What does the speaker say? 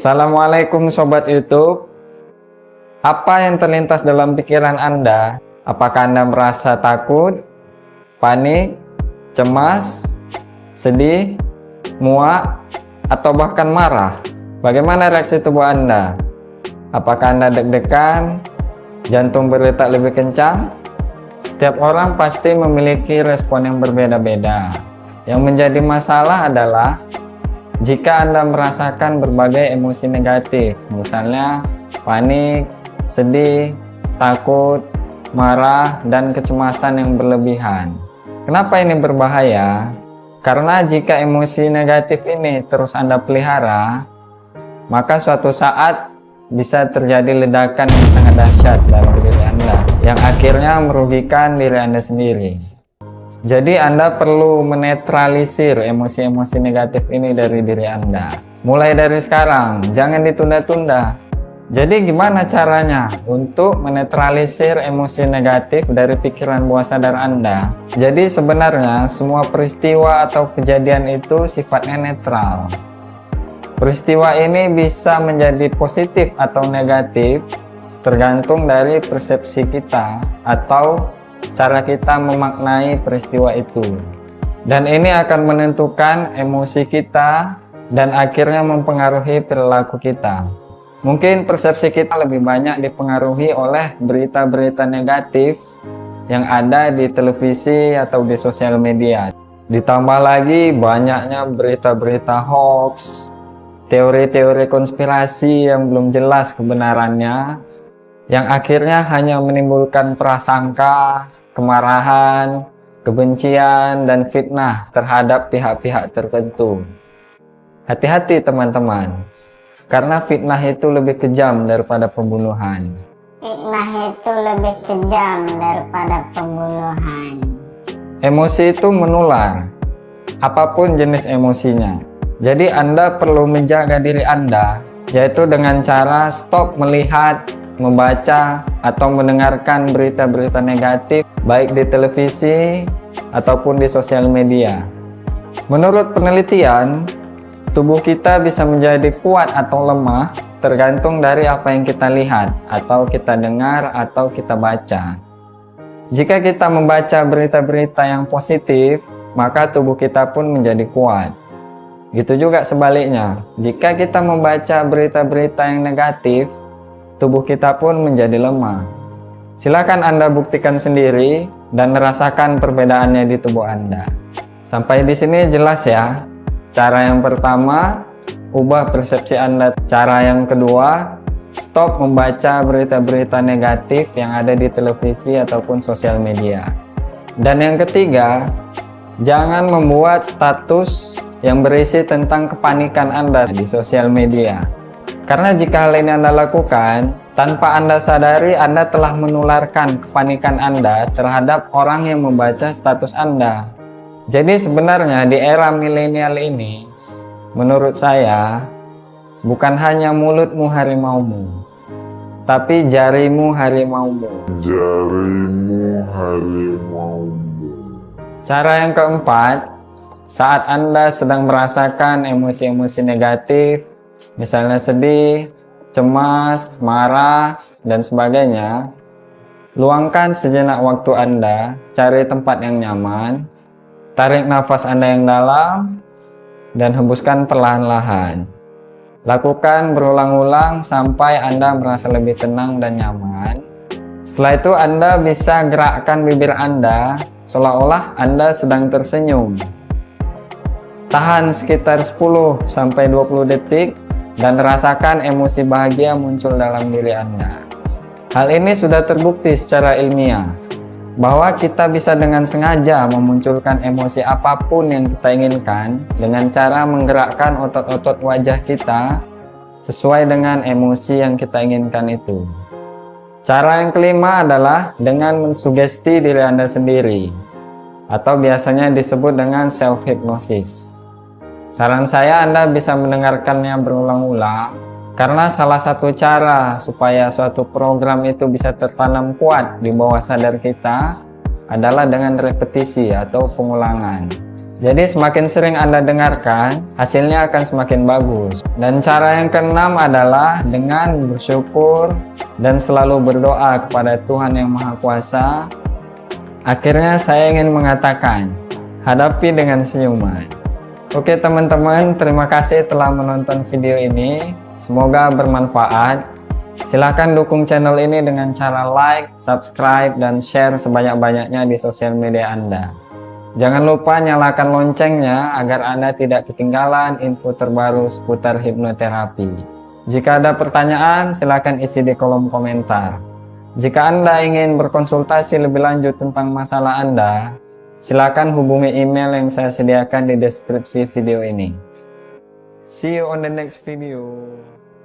Assalamualaikum Sobat YouTube. Apa yang terlintas dalam pikiran Anda? Apakah Anda merasa takut, panik, cemas, sedih, muak, atau bahkan marah? Bagaimana reaksi tubuh Anda? Apakah Anda deg-degan, jantung berdetak lebih kencang? Setiap orang pasti memiliki respon yang berbeda-beda. Yang menjadi masalah adalah jika Anda merasakan berbagai emosi negatif, misalnya panik, sedih, takut, marah, dan kecemasan yang berlebihan. Kenapa ini berbahaya? Karena jika emosi negatif ini terus Anda pelihara, maka suatu saat bisa terjadi ledakan yang sangat dahsyat dalam diri Anda, yang akhirnya merugikan diri Anda sendiri. Jadi Anda perlu menetralisir emosi-emosi negatif ini dari diri Anda. Mulai dari sekarang, jangan ditunda-tunda. Jadi gimana caranya untuk menetralisir emosi negatif dari pikiran bawah sadar Anda? Jadi sebenarnya semua peristiwa atau kejadian itu sifatnya netral. Peristiwa ini bisa menjadi positif atau negatif tergantung dari persepsi kita atau cara kita memaknai peristiwa itu, dan ini akan menentukan emosi kita dan akhirnya mempengaruhi perilaku kita. Mungkin persepsi kita lebih banyak dipengaruhi oleh berita-berita negatif yang ada di televisi atau di sosial media, ditambah lagi banyaknya berita-berita hoax, teori-teori konspirasi yang belum jelas kebenarannya, yang akhirnya hanya menimbulkan prasangka, kemarahan, kebencian, dan fitnah terhadap pihak-pihak tertentu. Hati-hati teman-teman, karena fitnah itu lebih kejam daripada pembunuhan. Fitnah itu lebih kejam daripada pembunuhan. Emosi itu menular, apapun jenis emosinya. Jadi Anda perlu menjaga diri Anda, yaitu dengan cara stop melihat, membaca, atau mendengarkan berita-berita negatif baik di televisi ataupun di sosial media. Menurut penelitian, tubuh kita bisa menjadi kuat atau lemah tergantung dari apa yang kita lihat atau kita dengar atau kita baca. Jika kita membaca berita-berita yang positif, maka tubuh kita pun menjadi kuat. Gitu juga sebaliknya, jika kita membaca berita-berita yang negatif, tubuh kita pun menjadi lemah. Silakan Anda buktikan sendiri dan merasakan perbedaannya di tubuh Anda. Sampai di sini jelas ya. Cara yang pertama, ubah persepsi Anda. Cara yang kedua, stop membaca berita-berita negatif yang ada di televisi ataupun sosial media. Dan yang ketiga, jangan membuat status yang berisi tentang kepanikan Anda di sosial media. Karena jika hal ini Anda lakukan, tanpa Anda sadari Anda telah menularkan kepanikan Anda terhadap orang yang membaca status Anda. Jadi sebenarnya di era milenial ini, menurut saya, bukan hanya mulutmu harimaumu, tapi jarimu harimaumu. Jarimu harimaumu. Cara yang keempat, saat Anda sedang merasakan emosi-emosi negatif, misalnya sedih, cemas, marah, dan sebagainya, luangkan sejenak waktu Anda, cari tempat yang nyaman, tarik nafas Anda yang dalam, dan hembuskan perlahan-lahan. Lakukan berulang-ulang sampai Anda merasa lebih tenang dan nyaman. Setelah itu Anda bisa gerakkan bibir Anda seolah-olah Anda sedang tersenyum. Tahan sekitar 10-20 detik dan rasakan emosi bahagia muncul dalam diri Anda. Hal ini sudah terbukti secara ilmiah bahwa kita bisa dengan sengaja memunculkan emosi apapun yang kita inginkan dengan cara menggerakkan otot-otot wajah kita sesuai dengan emosi yang kita inginkan itu. Cara yang kelima adalah dengan mensugesti diri Anda sendiri, atau biasanya disebut dengan self-hypnosis. Saran saya Anda bisa mendengarkannya berulang-ulang, karena salah satu cara supaya suatu program itu bisa tertanam kuat di bawah sadar kita adalah dengan repetisi atau pengulangan. Jadi semakin sering Anda dengarkan, hasilnya akan semakin bagus. Dan cara yang keenam adalah dengan bersyukur dan selalu berdoa kepada Tuhan Yang Maha Kuasa. Akhirnya saya ingin mengatakan, hadapi dengan senyuman. Oke teman-teman, terima kasih telah menonton video ini. Semoga bermanfaat. Silahkan dukung channel ini dengan cara like, subscribe, dan share sebanyak-banyaknya di sosial media Anda. Jangan lupa nyalakan loncengnya agar Anda tidak ketinggalan info terbaru seputar hipnoterapi. Jika ada pertanyaan, silakan isi di kolom komentar. Jika Anda ingin berkonsultasi lebih lanjut tentang masalah Anda, silakan hubungi email yang saya sediakan di deskripsi video ini. See you on the next video.